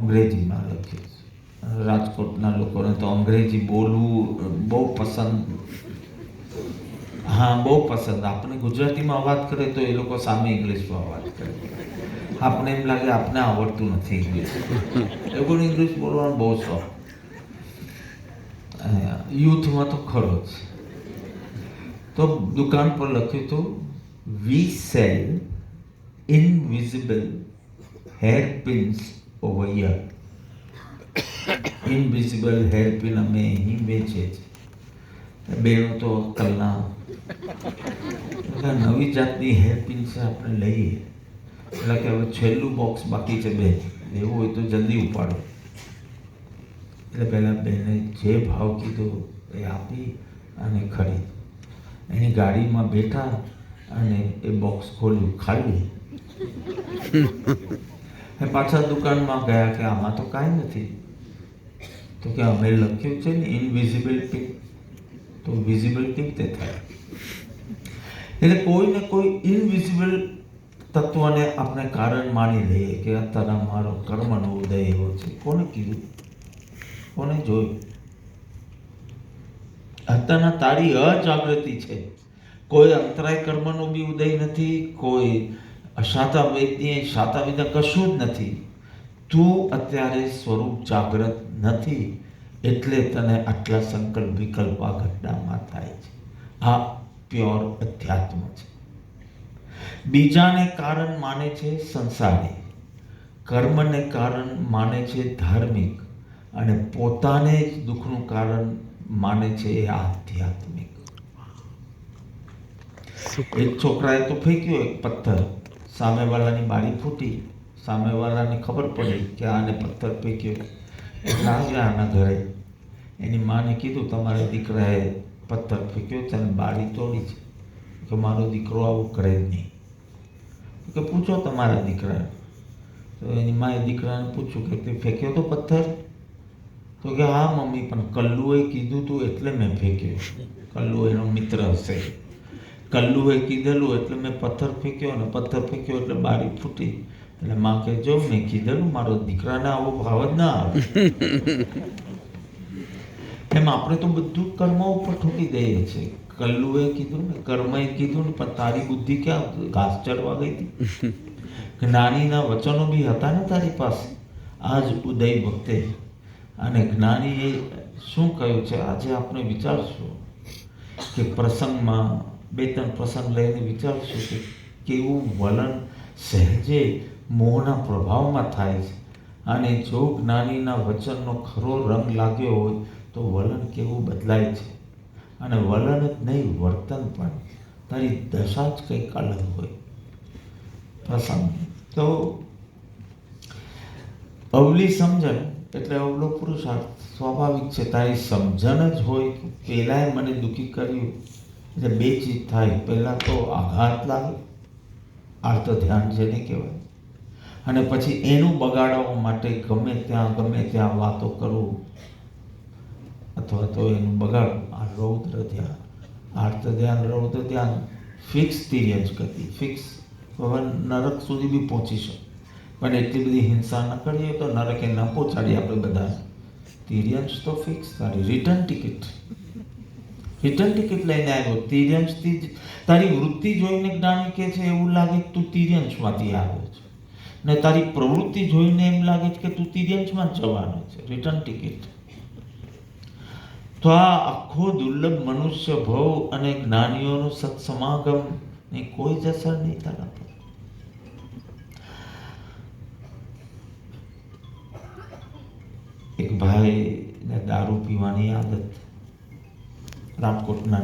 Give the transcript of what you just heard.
અંગ્રેજીમાં લખ્યું છે. રાજકોટના લોકોને તો અંગ્રેજી બોલવું બહુ પસંદ. હા, બહુ પસંદ. આપણે ગુજરાતીમાં વાત કરે તો એ લોકો સામે ઇંગ્લિશમાં વાત કરે. આપણે એમ લાગે આપને આવડતું નથી ઇંગ્લિશ. એ લોકોને ઇંગ્લિશ બોલવાનો બહુ શોખ. યુથમાં તો ખરો જ. તો દુકાન પર લખ્યું હતું, we sell invisible hair pins over here. Invisible hair pin અમે અહીં વેચીએ છીએ. બેનો તો અક્કલના, નવી જાતની હેર પિન છે, આપણે લઈએ. એટલે કે હવે છેલ્લું બોક્સ બાકી છે, બે લેવું હોય તો જલ્દી ઉપાડો. એટલે પહેલાં બેને જે ભાવ કીધો એ આપી અને ખરીદ. એની ગાડીમાં બેઠા અને એ બોક્સ ખોલ્યું, ખાલી. એ પાછા દુકાનમાં ગયા કે આમાં તો કાંઈ નથી. તો કે અમે લખ્યું છે ને ઇનવિઝિબલ પિન, તો વિઝિબલ કેવી રીતે થાય? એટલે કોઈ ને કોઈ ઇનવિઝિબલ તત્વને આપણે કારણ માની લઈએ કે અત્યારે મારો કર્મનો ઉદય એવો છે. કોને કીધું? કોને જોયું? અત્યારના તારી અજાગૃતિ છે. કોઈ અંતરાય કર્મનો બી ઉદય નથી, કોઈ શાતા વૈદ્ય શાતા વિદ્યા કશું જ નથી. તું અત્યારે સ્વરૂપ જાગ્રત નથી, એટલે તને આટલા સંકલ્પ વિકલ્પ આ ઘટનામાં થાય છે. આ પ્યોર અધ્યાત્મ છે. બીજાને કારણ માને છે સંસારી, કર્મને કારણ માને છે ધાર્મિક, અને પોતાને જ દુઃખનું કારણ માને છે એ આધ્યાત્મિક. એક છોકરાએ તો ફેંક્યો એક પથ્થર, સામેવાળાની બારી ફૂટી, સામેવાળાને ખબર પડી કે આને પથ્થર ફેંક્યો. એટલે આવ્યા આના ઘરે, એની માને કીધું તમારા દીકરાએ પથ્થર ફેંક્યો છે અને બારી તોડી છે. કે મારો દીકરો આવું કરે જ નહીં. કે પૂછો તમારા દીકરાને. તો એની માએ દીકરાને પૂછ્યું કે તે ફેંક્યો તો પથ્થર? તો કે હા મમ્મી, પણ કલ્લુએ કીધું તું એટલે મેં ફેંક્યો. કલ્લુ એનો મિત્ર હશે. કલ્લુએ કીધેલું એટલે મેં પથ્થર ફેંક્યો, અને પથ્થર ફેંક્યો એટલે બારી ફૂટી. એટલે માં કે જો મેં કીધેલું, મારો દીકરાને આવો ભાવ જ ના આવે. એમ આપણે તો બધું કર્મ ઉપર ઠોકી દઈએ છીએ. કલ્લુએ કીધું ને, કર્મએ કીધું ને, પણ તારી બુદ્ધિ ક્યાં ઘાસ ચડવા ગઈ હતી? જ્ઞાનીના વચનો બી હતા ને તારી પાસે આજ ઉદય વખતે. અને જ્ઞાનીએ શું કહ્યું છે આજે આપણે વિચારશું કે પ્રસંગમાં બે ત્રણ પ્રસંગ લઈને વિચારશું કે કેવું વલણ સહેજે મોહના પ્રભાવમાં થાય છે. અને જો જ્ઞાનીના વચનનો ખરો રંગ લાગ્યો હોય તો વલણ કેવું બદલાય છે. અને વલણ જ નહીં, વર્તન પણ, તારી દશા જ કંઈક અલગ હોય. પ્રસંગ તો અવલી સમજણ એટલે અવલો પુરુષાર્થ. સ્વાભાવિક છે, તારી સમજણ જ હોય કે પહેલાંય મને દુઃખી કર્યું. એટલે બે ચીજ થાય. પહેલાં તો આઘાત લાગે, આર્ત ધ્યાન જેને કહેવાય, અને પછી એનું બગાડવા માટે ગમે ત્યાં વાતો કરવું અથવા તો એનું બગાડવું. આ રૌદ્ર ધ્યાન, આર્ત ધ્યાન, રૌદ્ર ધ્યાન ફિક્સ તિર્યંચ ગતિ, ફિક્સ. હવે નરક સુધી બી પહોંચી શકે, પણ એટલી બધી હિંસા ન કરીએ તો નરકે ન પહોંચાડીએ આપણે બધાને. તિર્યંચ તો ફિક્સ. તારી રિટર્ન ટિકિટ લઈને આવ્યો. તિર્યંચથી જ તારી વૃત્તિ જોઈને જ્ઞાની કે છે એવું લાગે કે તું તિર્યંચમાંથી આવ્યો છે, ને તારી પ્રવૃત્તિ જોઈને એમ લાગે છે કે તું તિર્યંચમાં જ જવાનો છે. Return ticket. તો આ આખો દુર્લભ મનુષ્ય ભવ અને જ્ઞાનીઓનું સત્સમાગમ ની કોઈ જ અસર નહીં તારા પર. એક ભાઈને દારૂ પીવાની આદત, રાજકોટના